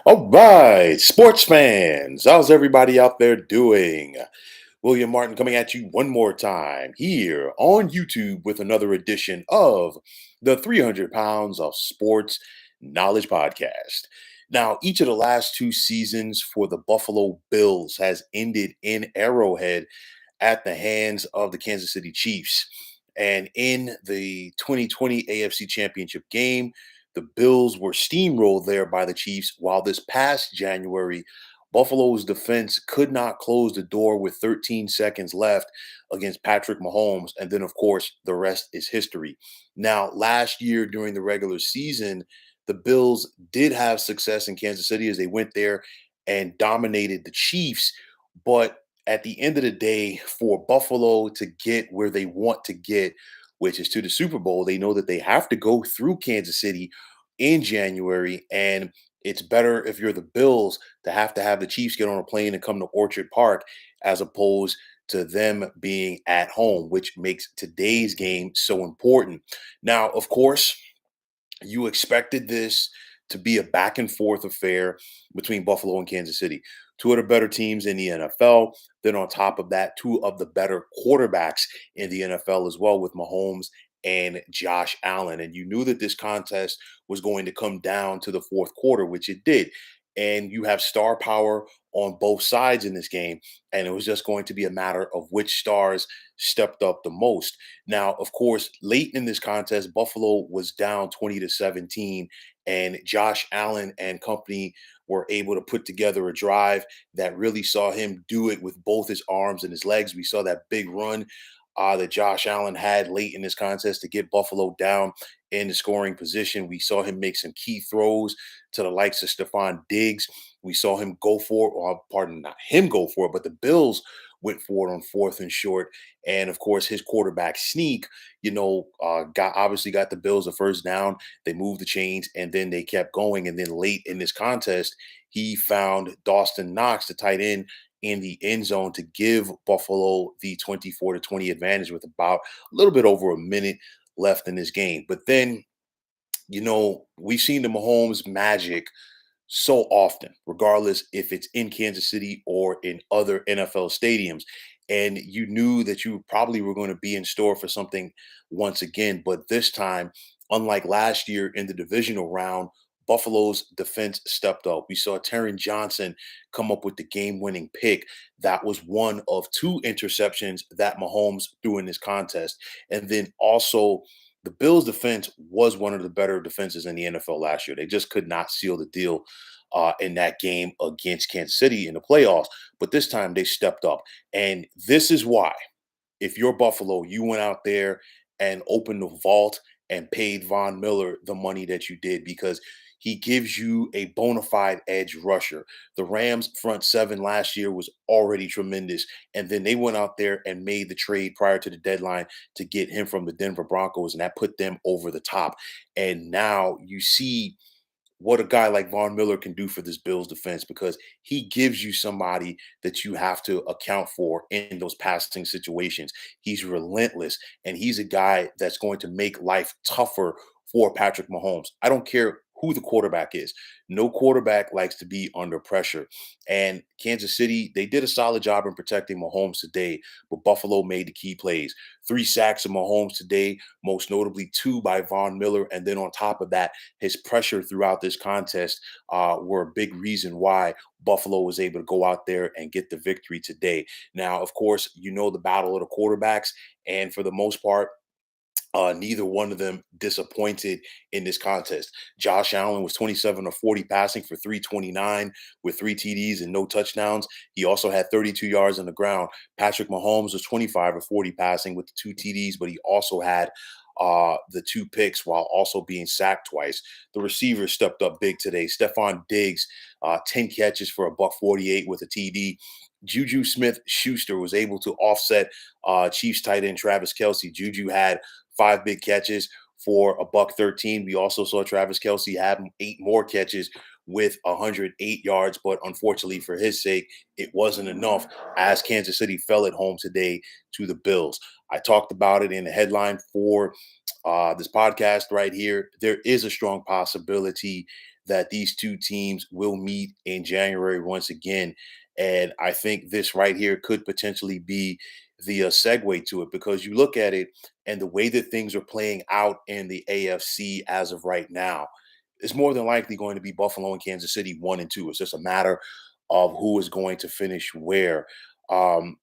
All right, sports fans, how's everybody out there doing? William Martin coming at you one more time here on YouTube with another edition of the 300 Pounds of Sports Knowledge Podcast. Now, each of the last two seasons for the Buffalo Bills has ended in Arrowhead at the hands of the Kansas City Chiefs. And in the 2020 AFC Championship game, the Bills were steamrolled there by the Chiefs, while this past January, Buffalo's defense could not close the door with 13 seconds left against Patrick Mahomes. And then, of course, the rest is history. Now, last year during the regular season, the Bills did have success in Kansas City as they went there and dominated the Chiefs. But at the end of the day, for Buffalo to get where they want to get, which is to the Super Bowl, they know that they have to go through Kansas City in January. And it's better if you're the Bills to have the Chiefs get on a plane and come to Orchard Park as opposed to them being at home, which makes today's game so important. Now, of course, you expected this to be a back and forth affair between Buffalo and Kansas City. Two of the better teams in the NFL. Then, on top of that, two of the better quarterbacks in the NFL as well, with Mahomes and Josh Allen. And you knew that this contest was going to come down to the fourth quarter, which it did. And you have star power on both sides in this game. And it was just going to be a matter of which stars stepped up the most. Now, of course, late in this contest, Buffalo was down 20-17, and Josh Allen and company were able to put together a drive that really saw him do it with both his arms and his legs. We saw that big run that Josh Allen had late in this contest to get Buffalo down in the scoring position. We saw him make some key throws to the likes of Stephon Diggs. We saw him go for it, or pardon, not him go for it, but the Bills went for it on fourth and short. And of course, his quarterback sneak, got the Bills a first down. They moved the chains and then they kept going. And then late in this contest, he found Dawson Knox, the tight end, in the end zone to give Buffalo the 24-20 advantage with about a little bit over a minute left in this game. But then, we've seen the Mahomes magic so often, regardless if it's in Kansas City or in other NFL stadiums. And you knew that you probably were going to be in store for something once again. But this time, unlike last year in the divisional round, Buffalo's defense stepped up. We saw Taron Johnson come up with the game winning pick. That was one of two interceptions that Mahomes threw in this contest. And then also, the Bills' defense was one of the better defenses in the NFL last year. They just could not seal the deal in that game against Kansas City in the playoffs. But this time they stepped up. And this is why, if you're Buffalo, you went out there and opened the vault and paid Von Miller the money that you did, because he gives you a bona fide edge rusher. The Rams' front seven last year was already tremendous. And then they went out there and made the trade prior to the deadline to get him from the Denver Broncos, and that put them over the top. And now you see what a guy like Von Miller can do for this Bills defense, because he gives you somebody that you have to account for in those passing situations. He's relentless, and he's a guy that's going to make life tougher for Patrick Mahomes. I don't care who the quarterback is. No quarterback likes to be under pressure. And Kansas City, they did a solid job in protecting Mahomes today, but Buffalo made the key plays. 3 sacks of Mahomes today, most notably 2 by Von Miller. And then on top of that, his pressure throughout this contest were a big reason why Buffalo was able to go out there and get the victory today. Now, of course, the battle of the quarterbacks. And for the most part, neither one of them disappointed in this contest. Josh Allen was 27 of 40 passing for 329 with 3 TDs and no touchdowns. He also had 32 yards on the ground. Patrick Mahomes was 25 of 40 passing with the 2 TDs, but he also had the 2 picks while also being sacked twice. The receivers stepped up big today. Stephon Diggs, 10 catches for a buck 48 with a TD. Juju Smith-Schuster was able to offset Chiefs tight end Travis Kelce. Juju had 5 big catches for a buck 13. We also saw Travis Kelce have 8 more catches with 108 yards, but unfortunately for his sake, it wasn't enough as Kansas City fell at home today to the Bills. I talked about it in the headline for this podcast right here. There is a strong possibility that these two teams will meet in January once again. And I think this right here could potentially be the segue to it, because you look at it and the way that things are playing out in the AFC as of right now, it's more than likely going to be Buffalo and Kansas City 1 and 2. It's just a matter of who is going to finish where. Um,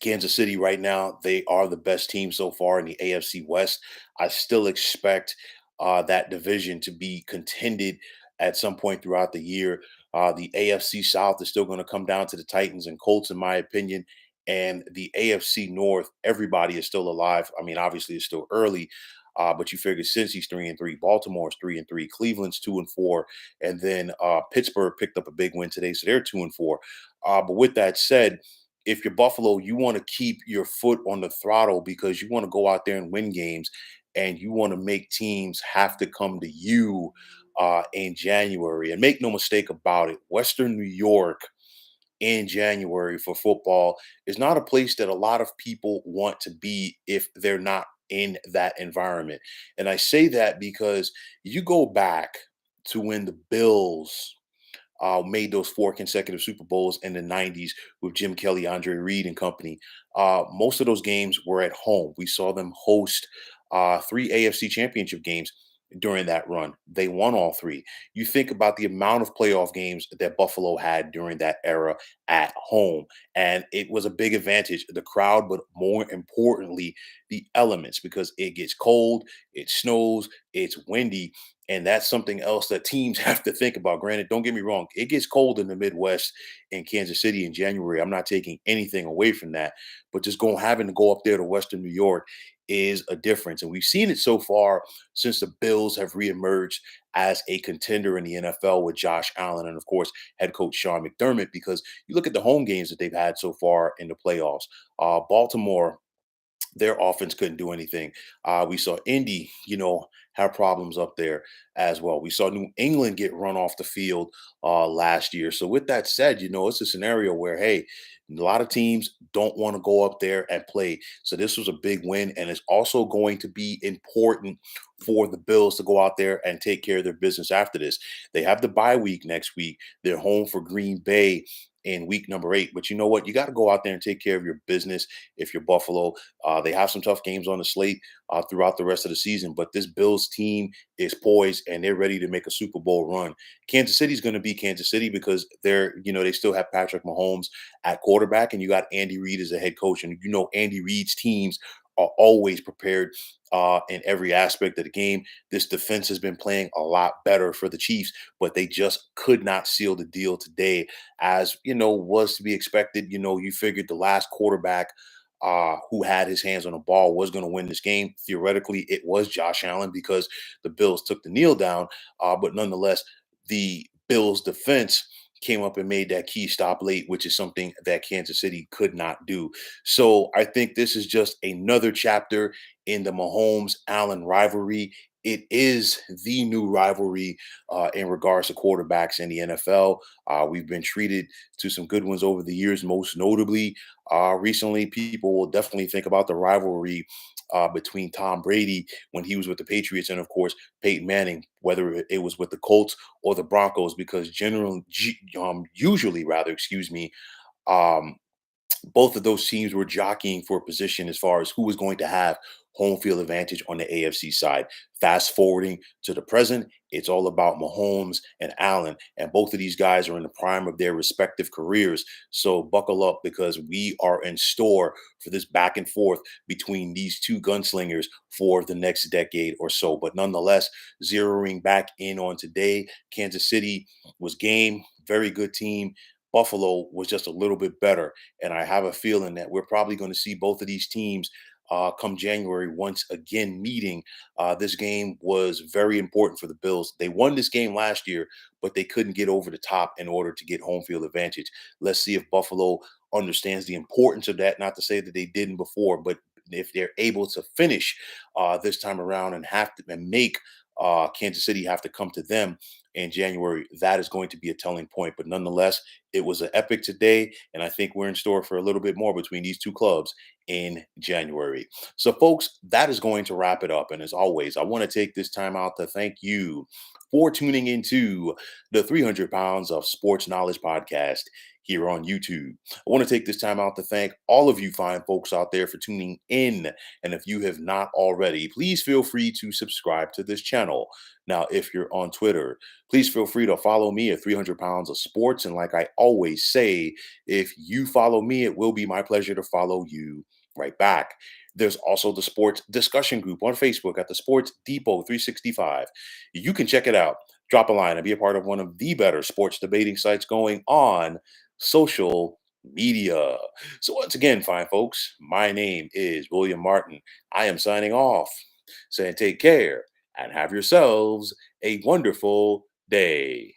Kansas City right now, they are the best team so far in the AFC West. I still expect that division to be contended at some point throughout the year. The AFC South is still going to come down to the Titans and Colts, in my opinion. And the AFC North, everybody is still alive. I mean, obviously, it's still early, but you figure since he's 3-3, Baltimore's 3-3, Cleveland's 2-4, and then Pittsburgh picked up a big win today, so they're 2-4. But with that said, if you're Buffalo, you want to keep your foot on the throttle because you want to go out there and win games, and you want to make teams have to come to you in January. And make no mistake about it, Western New York in January for football is not a place that a lot of people want to be if they're not in that environment. And I say that because you go back to when the Bills made those four consecutive Super Bowls in the 90s with Jim Kelly, Andre Reed, and company. Most of those games were at home. We saw them host three AFC championship games during that run. They won all three. You think about the amount of playoff games that Buffalo had during that era at home, and it was a big advantage. The crowd, but more importantly, the elements, because it gets cold, it snows, it's windy, and that's something else that teams have to think about. Granted, don't get me wrong, it gets cold in the Midwest in Kansas City in January. I'm not taking anything away from that, but just going having to go up there to Western New York is a difference. And we've seen it so far since the Bills have reemerged as a contender in the NFL with Josh Allen and, of course, head coach Sean McDermott, because you look at the home games that they've had so far in the playoffs. Baltimore, their offense couldn't do anything. We saw Indy, have problems up there as well. We saw New England get run off the field last year. So with that said, it's a scenario where, hey, a lot of teams don't want to go up there and play. So this was a big win, and it's also going to be important for the Bills to go out there and take care of their business after this. They have the bye week next week. They're home for Green Bay in week number 8. But you know what? You got to go out there and take care of your business if you're Buffalo. They have some tough games on the slate throughout the rest of the season, but this Bills team is poised and they're ready to make a Super Bowl run. Kansas City's going to be Kansas City because they still have Patrick Mahomes at quarterback, and you got Andy Reid as a head coach. And Andy Reid's teams are always prepared in every aspect of the game. This defense has been playing a lot better for the Chiefs, but they just could not seal the deal today, as was to be expected. You figured the last quarterback who had his hands on the ball was going to win this game. Theoretically, it was Josh Allen because the Bills took the kneel down, but nonetheless, the Bills defense came up and made that key stop late, which is something that Kansas City could not do. So I think this is just another chapter in the Mahomes Allen rivalry. It is the new rivalry in regards to quarterbacks in the NFL. We've been treated to some good ones over the years, most notably. Recently, people will definitely think about the rivalry between Tom Brady when he was with the Patriots and, of course, Peyton Manning, whether it was with the Colts or the Broncos, because usually, rather, excuse me, um, both of those teams were jockeying for a position as far as who was going to have home field advantage on the AFC side. Fast forwarding to the present, it's all about Mahomes and Allen, and both of these guys are in the prime of their respective careers. So buckle up, because we are in store for this back and forth between these two gunslingers for the next decade or so. But nonetheless, zeroing back in on today, Kansas City was game, very good team. Buffalo was just a little bit better. And I have a feeling that we're probably going to see both of these teams come January once again meeting. This game was very important for the Bills. They won this game last year, but they couldn't get over the top in order to get home field advantage. Let's see if Buffalo understands the importance of that. Not to say that they didn't before, but if they're able to finish this time around and make Kansas City have to come to them in January, that is going to be a telling point. But nonetheless, it was an epic today, and I think we're in store for a little bit more between these two clubs in January. So, folks, that is going to wrap it up. And as always, I want to take this time out to thank you for tuning into the 300 Pounds of Sports Knowledge podcast here on YouTube. I want to take this time out to thank all of you fine folks out there for tuning in. And if you have not already, please feel free to subscribe to this channel. Now, if you're on Twitter, please feel free to follow me at 300 Pounds of Sports. And like I always say, if you follow me, it will be my pleasure to follow you right back. There's also the sports discussion group on Facebook at the Sports Depot 365. You can check it out, drop a line, and be a part of one of the better sports debating sites going on social media. So, once again, fine folks, my name is William Martin. I am signing off, saying take care and have yourselves a wonderful day.